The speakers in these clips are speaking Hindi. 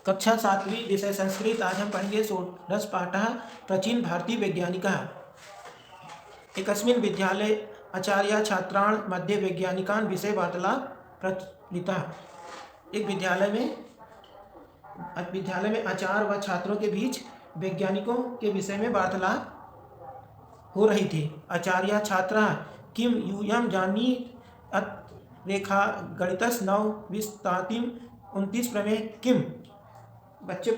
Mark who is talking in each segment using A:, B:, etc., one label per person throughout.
A: कक्षा 7वीं विषय संस्कृत। आज हम पढ़ेंगे षोडश पाठः प्राचीन भारतीय वैज्ञानिकः। एकस्मिन् विद्यालये आचार्य छात्रान् मध्ये वैज्ञानिकान् विषय वार्तालाप प्रचलितः। एक विद्यालय में आचार्य व छात्रों के बीच वैज्ञानिकों के विषय में वार्तालाप हो रही थी। आचार्य छात्रः किम यूयं जानीत अत रेखा गणितस्य नव विस्तातिम 29 प्रमेय किम। बच्चे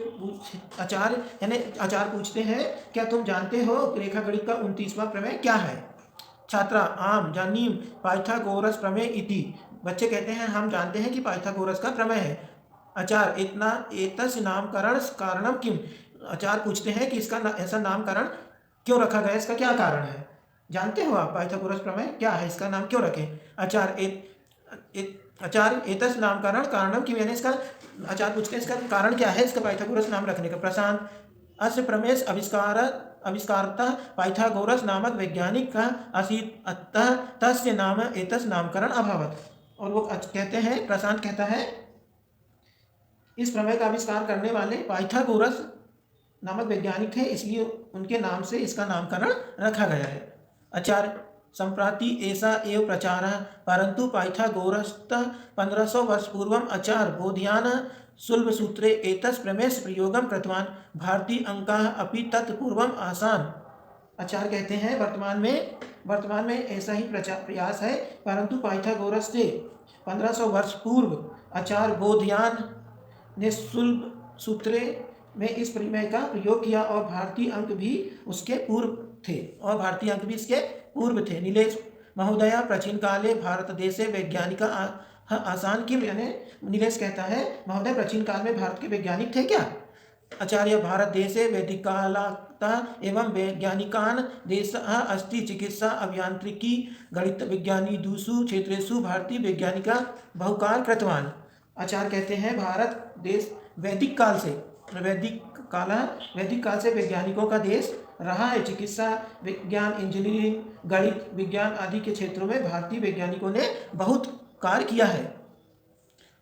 A: आचार्य पूछते हैं, क्या तुम जानते हो रेखा गणित का 29वां प्रमेय क्या है? छात्र आम जानीम पाइथागोरस प्रमेय इति। बच्चे कहते हैं हम जानते हैं कि पाइथागोरस का प्रमेय है। आचार्य इतना एतस्य नामकरण कारणम किम। आचार्य पूछते हैं कि इसका ऐसा नामकरण क्यों रखा गया, इसका क्या कारण है? जानते हो आप पाइथागोरस प्रमेय क्या है, इसका नाम क्यों रखें? आचार्य एतस्य नामकरण कारणम किम, यानी इसका आचार्य पूछते हैं इसका कारण क्या है, इसका पाइथागोरस नाम रखने का। प्रशांत अस्य प्रमेय आविष्कारता पाइथागोरस नामक वैज्ञानिक का आसीत, अतः तस्य नाम एतस्य नामकरण अभवत। और वो कहते हैं, प्रशांत कहता है इस प्रमेय का आविष्कार करने वाले पाइथागोरस नामक वैज्ञानिक थे, इसलिए उनके नाम से इसका नामकरण रखा गया है। आचार्य संप्राति ऐसा एव प्रचारः, परंतु पाइथागोरसतः 1500 वर्ष पूर्वम आचार्य बोधियान सुलभसूत्रे एतस्य प्रमेयस्य प्रयोगं कृतवान्। भारतीय अंकाः अपि तत्पूर्वम आसान। आचार्य कहते हैं वर्तमान में ऐसा ही प्रयास है, परंतु पाइथागोरस से 1500 वर्ष पूर्व आचार्य बोधियान ने सुलभ सूत्रे में इस प्रमेय का प्रयोग किया और भारतीय अंक भी इसके पूर्व थे। नीलेश महोदय प्राचीन काले भारत देशे वैज्ञानिक आसान किम, यानी नीलेश कहता है महोदय प्राचीन काल में भारत के वैज्ञानिक थे क्या? आचार्य भारत देशे वैदिकालता एवं वैज्ञानिकान देशः अस्ति। चिकित्सा अभियांत्रिकी गणित विज्ञानी दूसु क्षेत्रेषु भारतीय वैज्ञानिका बहुकार कृतवान्। आचार्य कहते हैं भारत देश वैदिक काल से वैज्ञानिकों का देश रहा है। चिकित्सा विज्ञान, इंजीनियरिंग, गणित विज्ञान आदि के क्षेत्रों में भारतीय वैज्ञानिकों ने बहुत कार्य किया है।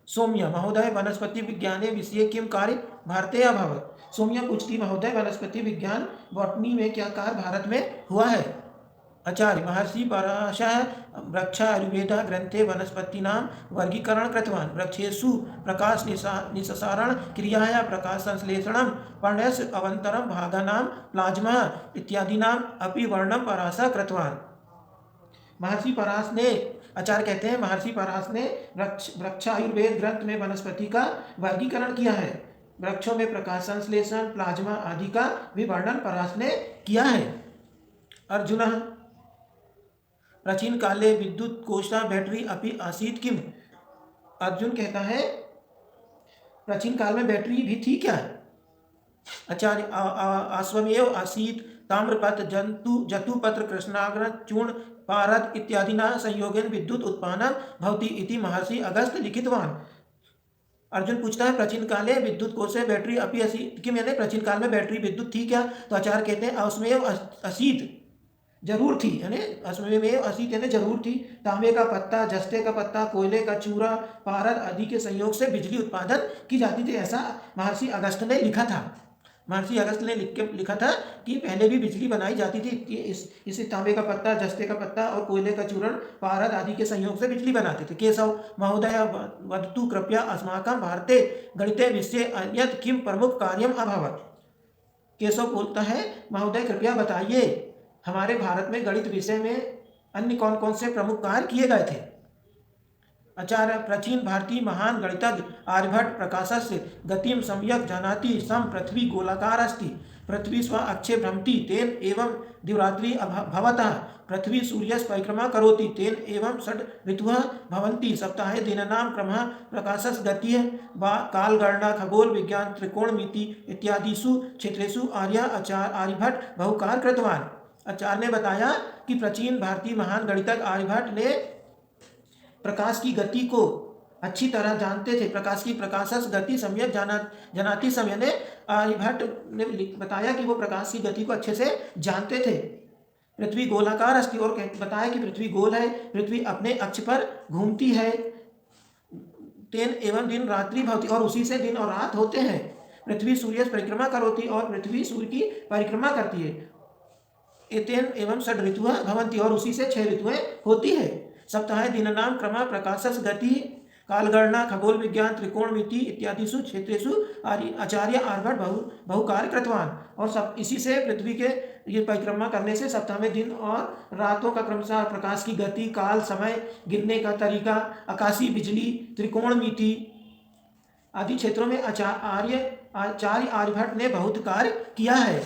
A: सौम्य महोदय वनस्पति विज्ञाने विषये किम कार्य भारते अभवत्। सौम्य पूछती महोदय वनस्पति विज्ञान बॉटनी में क्या कार्य भारत में हुआ है? आचार्य महर्षि पराशरः वृक्ष आयुर्वेद ग्रंथे वनस्पतीनां वर्गीकरण कृतवान्। वृक्षेषु प्रकाश निस्सारण क्रियाया प्रकाश संश्लेषणं पर्णस्य अवन्तरं भागानां प्लाज्मा इत्यादीनां अपि वर्णनं पराशरः कृतवान्। महर्षि पराश ने, आचार्य कहते हैं महर्षि पराश ने वृक्ष आयुर्वेद ग्रंथ में वनस्पति का वर्गीकरण किया है। वृक्षों में प्रकाश संश्लेषण, प्लाज्मा आदि का भी वर्णन पराश ने किया है। अर्जुन प्राचीन काले विद्युत कोशा बैटरी अपि आसीत किम। अर्जुन कहता है प्राचीन काल में बैटरी भी थी क्या? आचार्य आश्वमेव आसीत ताम्रपत्र जतुपत्र कृष्णाग्र चूर्ण पारद इत्यादिना संयोगेन विद्युत उत्पादन भवति इति महर्षि अगस्त्य लिखितवान्। अर्जुन पूछता है प्राचीन काले विद्युत कोशे बैटरी अपि आसीत किम, यानी प्राचीन काल में बैटरी विद्युत थी क्या? तो आचार्य कहते हैं आश्वमेव आसीत, जरूर थी, यानी अश्वमेव असीत यानी जरूर थी। तांबे का पत्ता, जस्ते का पत्ता, कोयले का चूरा, पारद आदि के संयोग से बिजली उत्पादन की जाती थी, ऐसा महर्षि अगस्त्य ने लिखा था। महर्षि अगस्त्य ने लिखा था कि पहले भी बिजली बनाई जाती थी। इसे तांबे का पत्ता, जस्ते का पत्ता और कोयले का चूर्ण, पारद आदि के संयोग से बिजली बनाते थे। केशव महोदय वदतु कृपया अस्माकं भारते गणिते विषये अन्यत् किम प्रमुख कार्यम अभवत्। केशव बोलता है महोदय कृपया बताइए हमारे भारत में गणित विषय में अन्य कौन कौन से प्रमुख कार्य किए गए थे? आचार्य प्राचीन भारतीय महान गणितज्ञ आर्यभट्ट प्रकाशस्य गतिम सम्यक जानाति सम पृथ्वी गोलाकार अस्ति। पृथ्वी स्व अक्षे भ्रमति तेन एवं दिवरात्रि भवतः। पृथ्वी सूर्यस्य परिक्रमा करोति तेन एवं षड् ऋतवः भवन्ति। सप्ताहे दिनानां क्रमः प्रकाशस्य गतिः कालगणना खगोल विज्ञान त्रिकोणमिति इत्यादिषु क्षेत्रेषु आर्यभट्ट बहुकार कृतवान्। आचार्य ने बताया कि प्राचीन भारतीय महान गणितज्ञ आर्यभट्ट ने प्रकाश की गति को अच्छी तरह जानते थे। प्रकाशस गति सम्यक जनाति समय ने आर्यभट्ट ने बताया कि वो प्रकाश की गति को अच्छे से जानते थे। पृथ्वी गोलाकार अस्ति, और बताया कि पृथ्वी गोल है, पृथ्वी अपने अक्ष पर घूमती है। तेन एवं दिन रात्रि भवति, और उसी से दिन और रात होते हैं। पृथ्वी सूर्य परिक्रमा करोति, और पृथ्वी सूर्य की परिक्रमा करती है। एतेन एवं षड ऋतुः भवन्ति, और उसी से 6 ऋतुएं होती है। सप्ताहे दिननाम क्रम प्रकाशस गति कालगणना खगोल विज्ञान त्रिकोणमिति इत्यादिषु क्षेत्रेषु आचार्य आर्यभट्ट बहुकार्य कृतवान। और सब इसी से पृथ्वी के ये परिक्रमा करने से सप्ताह में दिन और रातों का क्रमशः, प्रकाश की गति, काल, समय, गिनने का तरीका, आकाशीय बिजली, त्रिकोणमिति आदि क्षेत्रों में आचार्य आर्यभट्ट ने बहुत कार्य किया है।